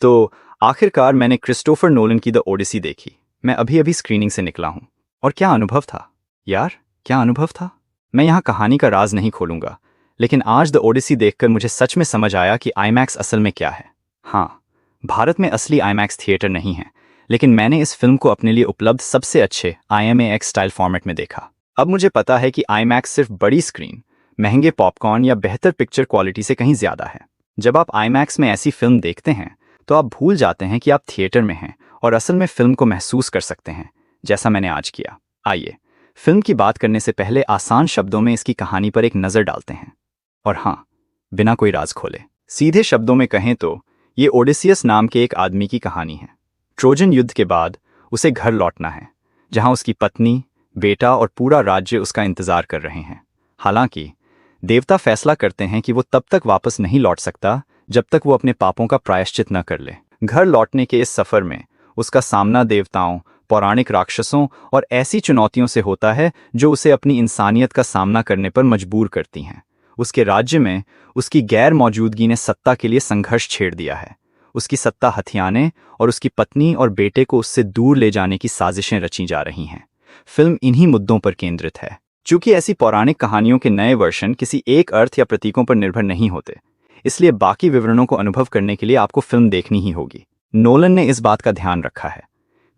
तो आखिरकार मैंने क्रिस्टोफर नोलन की द ओडिसी देखी। मैं अभी अभी स्क्रीनिंग से निकला हूँ। और क्या अनुभव था यार, क्या अनुभव था। मैं यहाँ कहानी का राज नहीं खोलूंगा, लेकिन आज द ओडिसी देखकर मुझे सच में समझ आया कि आईमैक्स असल में क्या है। हाँ, भारत में असली आईमैक्स थिएटर नहीं है, लेकिन मैंने इस फिल्म को अपने लिए उपलब्ध सबसे अच्छे IMAX स्टाइल फॉर्मेट में देखा। अब मुझे पता है कि आईमैक्स सिर्फ बड़ी स्क्रीन, महंगे पॉपकॉर्न या बेहतर पिक्चर क्वालिटी से कहीं ज्यादा है। जब आप आईमैक्स में ऐसी फिल्म देखते हैं तो आप भूल जाते हैं कि आप थिएटर में हैं और असल में फिल्म को महसूस कर सकते हैं, जैसा मैंने आज किया। आइए, फिल्म की बात करने से पहले आसान शब्दों में इसकी कहानी पर एक नज़र डालते हैं। और हाँ, बिना कोई राज खोले, सीधे शब्दों में कहें तो ये ओडिसियस नाम के एक आदमी की कहानी है। ट्रोजन युद्ध के बाद उसे घर लौटना है, जहां उसकी पत्नी, बेटा और पूरा राज्य उसका इंतजार कर रहे हैं। हालांकि देवता फैसला करते हैं कि वो तब तक वापस नहीं लौट सकता जब तक वो अपने पापों का प्रायश्चित न कर ले। घर लौटने के इस सफर में उसका सामना देवताओं, पौराणिक राक्षसों और ऐसी चुनौतियों से होता है जो उसे अपनी इंसानियत का सामना करने पर मजबूर करती हैं। उसके राज्य में उसकी गैर मौजूदगी ने सत्ता के लिए संघर्ष छेड़ दिया है। उसकी सत्ता हथियाने और उसकी पत्नी और बेटे को उससे दूर ले जाने की साजिशें रची जा रही हैं। फिल्म इन्हीं मुद्दों पर केंद्रित है। चूंकि ऐसी पौराणिक कहानियों के नए वर्षन किसी एक अर्थ या प्रतीकों पर निर्भर नहीं होते, इसलिए बाकी विवरणों को अनुभव करने के लिए आपको फिल्म देखनी ही होगी। नोलन ने इस बात का ध्यान रखा है।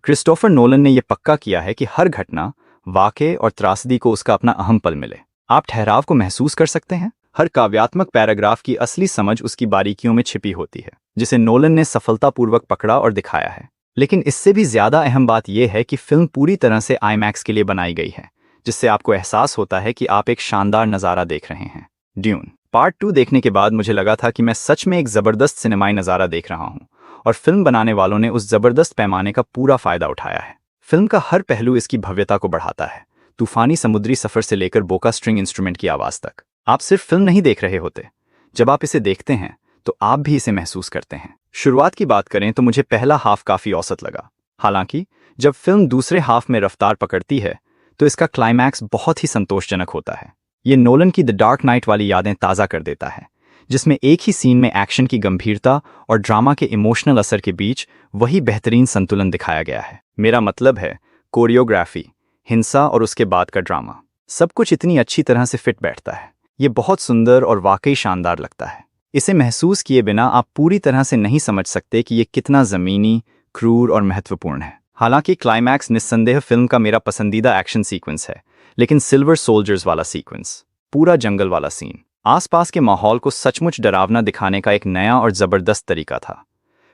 क्रिस्टोफर नोलन ने यह पक्का किया है कि हर घटना, वाक़े और त्रासदी को उसका अपना अहम पल मिले। आप ठहराव को महसूस कर सकते हैं। हर काव्यात्मक पैराग्राफ की असली समझ उसकी बारीकियों में छिपी होती है, जिसे नोलन ने सफलतापूर्वक पकड़ा और दिखाया है। लेकिन इससे भी ज्यादा अहम बात यह है कि फिल्म पूरी तरह से आईमैक्स के लिए बनाई गई है, जिससे आपको एहसास होता है कि आप एक शानदार नज़ारा देख रहे हैं। ड्यून पार्ट 2 देखने के बाद मुझे लगा था कि मैं सच में एक ज़बरदस्त सिनेमाई नज़ारा देख रहा हूँ, और फिल्म बनाने वालों ने उस ज़बरदस्त पैमाने का पूरा फ़ायदा उठाया है। फिल्म का हर पहलू इसकी भव्यता को बढ़ाता है। तूफानी समुद्री सफ़र से लेकर बोका स्ट्रिंग इंस्ट्रूमेंट की आवाज़ तक। आप सिर्फ फिल्म नहीं देख रहे होते, जब आप इसे देखते हैं तो आप भी इसे महसूस करते हैं। शुरुआत की बात करें तो मुझे पहला हाफ काफ़ी औसत लगा। हालांकि जब फिल्म दूसरे हाफ में रफ्तार पकड़ती है तो इसका क्लाइमैक्स बहुत ही संतोषजनक होता है। ये नोलन की द डार्क नाइट वाली यादें ताज़ा कर देता है, जिसमें एक ही सीन में एक्शन की गंभीरता और ड्रामा के इमोशनल असर के बीच वही बेहतरीन संतुलन दिखाया गया है। मेरा मतलब है, कोरियोग्राफी, हिंसा और उसके बाद का ड्रामा, सब कुछ इतनी अच्छी तरह से फिट बैठता है। ये बहुत सुंदर और वाकई शानदार लगता है। इसे महसूस किए बिना आप पूरी तरह से नहीं समझ सकते कि ये कितना ज़मीनी, क्रूर और महत्वपूर्ण है। हालांकि क्लाइमैक्स निस्संदेह फिल्म का मेरा पसंदीदा एक्शन सीक्वेंस है, लेकिन सिल्वर सोल्जर्स वाला सीक्वेंस, पूरा जंगल वाला सीन, आसपास के माहौल को सचमुच डरावना दिखाने का एक नया और ज़बरदस्त तरीका था।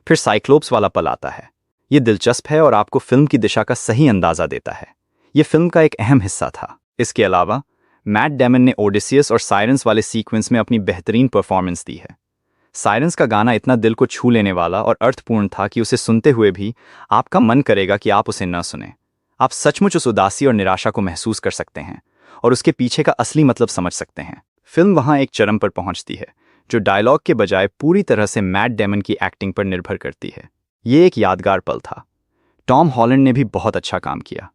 फिर साइक्लोप्स वाला पल आता है। ये दिलचस्प है और आपको फिल्म की दिशा का सही अंदाज़ा देता है। ये फिल्म का एक अहम हिस्सा था। इसके अलावा मैट डेमन ने ओडिसियस और साइरेंस वाले सीक्वेंस में अपनी बेहतरीन परफॉर्मेंस दी है। साइरेंस का गाना इतना दिल को छू लेने वाला और अर्थपूर्ण था कि उसे सुनते हुए भी आपका मन करेगा कि आप उसे न सुनें। आप सचमुच उस उदासी और निराशा को महसूस कर सकते हैं और उसके पीछे का असली मतलब समझ सकते हैं। फिल्म वहाँ एक चरम पर पहुँचती है, जो डायलॉग के बजाय पूरी तरह से मैट डेमन की एक्टिंग पर निर्भर करती है। ये एक यादगार पल था। टॉम हॉलैंड ने भी बहुत अच्छा काम किया।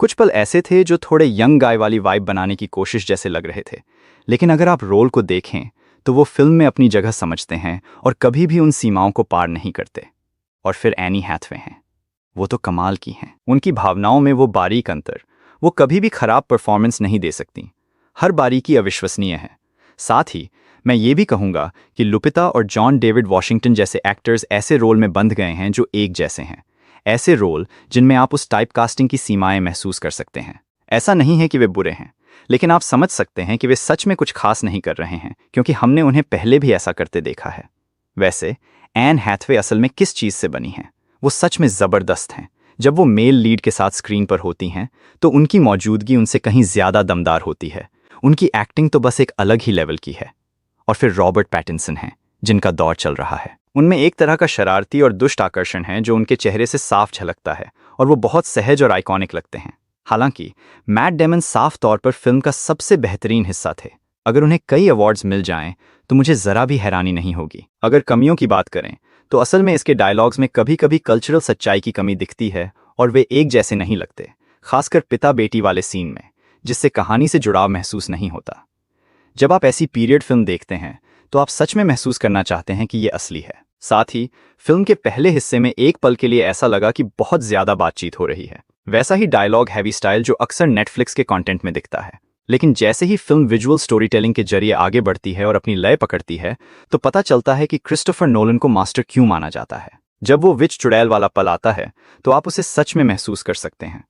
कुछ पल ऐसे थे जो थोड़े यंग गाय वाली वाइब बनाने की कोशिश जैसे लग रहे थे, लेकिन अगर आप रोल को देखें तो वो फिल्म में अपनी जगह समझते हैं और कभी भी उन सीमाओं को पार नहीं करते। और फिर एनी हैथवे हैं, वो तो कमाल की हैं। उनकी भावनाओं में वो बारीक अंतर, वो कभी भी खराब परफॉर्मेंस नहीं दे सकती। हर बारीकी अविश्वसनीय है। साथ ही मैं ये भी कहूँगा कि लुपिता और जॉन डेविड वॉशिंगटन जैसे एक्टर्स ऐसे रोल में बंध गए हैं जो एक जैसे हैं। ऐसे रोल जिनमें आप उस टाइपकास्टिंग की सीमाएं महसूस कर सकते हैं। ऐसा नहीं है कि वे बुरे हैं, लेकिन आप समझ सकते हैं कि वे सच में कुछ खास नहीं कर रहे हैं, क्योंकि हमने उन्हें पहले भी ऐसा करते देखा है। वैसे एन हैथवे असल में किस चीज़ से बनी हैं? वो सच में ज़बरदस्त हैं। जब वो मेल लीड के साथ स्क्रीन पर होती हैं तो उनकी मौजूदगी उनसे कहीं ज़्यादा दमदार होती है। उनकी एक्टिंग तो बस एक अलग ही लेवल की है। और फिर रॉबर्ट पैटिंसन हैं, जिनका दौर चल रहा है। उनमें एक तरह का शरारती और दुष्ट आकर्षण है जो उनके चेहरे से साफ झलकता है, और वो बहुत सहज और आइकॉनिक लगते हैं। हालांकि मैट डेमन साफ तौर पर फिल्म का सबसे बेहतरीन हिस्सा थे। अगर उन्हें कई अवार्ड्स मिल जाएं तो मुझे ज़रा भी हैरानी नहीं होगी। अगर कमियों की बात करें तो असल में इसके डायलॉग्स में कभी कभी कल्चरल सच्चाई की कमी दिखती है और वे एक जैसे नहीं लगते, खासकर पिता बेटी वाले सीन में, जिससे कहानी से जुड़ाव महसूस नहीं होता। जब आप ऐसी पीरियड फिल्म देखते हैं तो आप सच में महसूस करना चाहते हैं कि ये असली है। साथ ही फिल्म के पहले हिस्से में एक पल के लिए ऐसा लगा कि बहुत ज्यादा बातचीत हो रही है। वैसा ही डायलॉग हैवी स्टाइल जो अक्सर नेटफ्लिक्स के कंटेंट में दिखता है। लेकिन जैसे ही फिल्म विजुअल स्टोरी टेलिंग के जरिए आगे बढ़ती है और अपनी लय पकड़ती है, तो पता चलता है कि क्रिस्टोफर नोलन को मास्टर क्यों माना जाता है। जब वो विच चुड़ैल वाला पल आता है तो आप उसे सच में महसूस कर सकते हैं।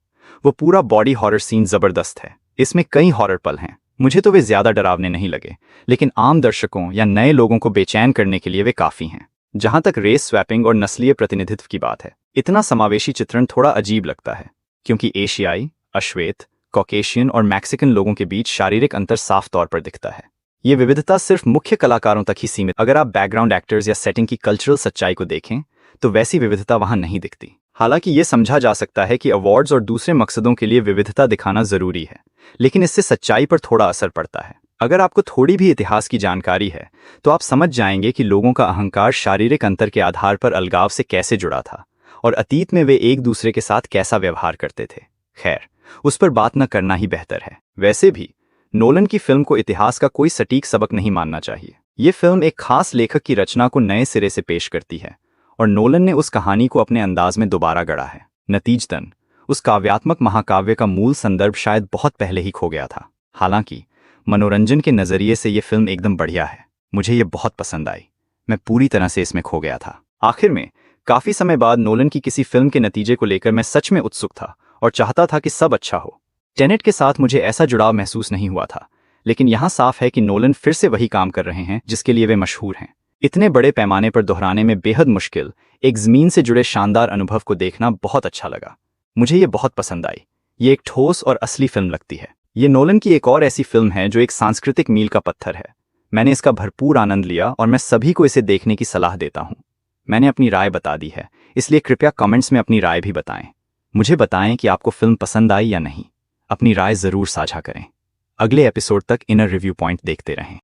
वो पूरा बॉडी हॉरर सीन जबरदस्त है। इसमें कई हॉरर पल हैं। मुझे तो वे ज्यादा डरावने नहीं लगे, लेकिन आम दर्शकों या नए लोगों को बेचैन करने के लिए वे काफी हैं। जहां तक रेस स्वैपिंग और नस्लीय प्रतिनिधित्व की बात है, इतना समावेशी चित्रण थोड़ा अजीब लगता है, क्योंकि एशियाई, अश्वेत, कॉकेशियन और मैक्सिकन लोगों के बीच शारीरिक अंतर साफ तौर पर दिखता है। ये विविधता सिर्फ मुख्य कलाकारों तक ही सीमित। अगर आप बैकग्राउंड एक्टर्स या सेटिंग की कल्चरल सच्चाई को देखें तो वैसी विविधता वहां नहीं दिखती। हालांकि ये समझा जा सकता है कि अवार्ड्स और दूसरे मकसदों के लिए विविधता दिखाना जरूरी है, लेकिन इससे सच्चाई पर थोड़ा असर पड़ता है। अगर आपको थोड़ी भी इतिहास की जानकारी है तो आप समझ जाएंगे कि लोगों का अहंकार शारीरिक अंतर के आधार पर अलगाव से कैसे जुड़ा था और अतीत में वे एक दूसरे के साथ कैसा व्यवहार करते थे। खैर, उस पर बात न करना ही बेहतर है। वैसे भी नोलन की फिल्म को इतिहास का कोई सटीक सबक नहीं मानना चाहिए। ये फिल्म एक खास लेखक की रचना को नए सिरे से पेश करती है और नोलन ने उस कहानी को अपने अंदाज में दोबारा गढ़ा है। नतीजतन उस काव्यात्मक महाकाव्य का मूल संदर्भ शायद बहुत पहले ही खो गया था। हालांकि मनोरंजन के नजरिए से ये फिल्म एकदम बढ़िया है। मुझे ये बहुत पसंद आई। मैं पूरी तरह से इसमें खो गया था। आखिर में काफी समय बाद नोलन की किसी फिल्म के नतीजे को लेकर मैं सच में उत्सुक था और चाहता था कि सब अच्छा हो। टेनेट के साथ मुझे ऐसा जुड़ाव महसूस नहीं हुआ था, लेकिन यहाँ साफ है कि नोलन फिर से वही काम कर रहे हैं जिसके लिए वे मशहूर हैं। इतने बड़े पैमाने पर दोहराने में बेहद मुश्किल एक जमीन से जुड़े शानदार अनुभव को देखना बहुत अच्छा लगा। मुझे ये बहुत पसंद आई। ये एक ठोस और असली फिल्म लगती है। ये नोलन की एक और ऐसी फिल्म है जो एक सांस्कृतिक मील का पत्थर है। मैंने इसका भरपूर आनंद लिया और मैं सभी को इसे देखने की सलाह देता हूँ। मैंने अपनी राय बता दी है, इसलिए कृपया कमेंट्स में अपनी राय भी बताएं। मुझे बताएं कि आपको फिल्म पसंद आई या नहीं। अपनी राय जरूर साझा करें। अगले एपिसोड तक इनर रिव्यू पॉइंट देखते रहें।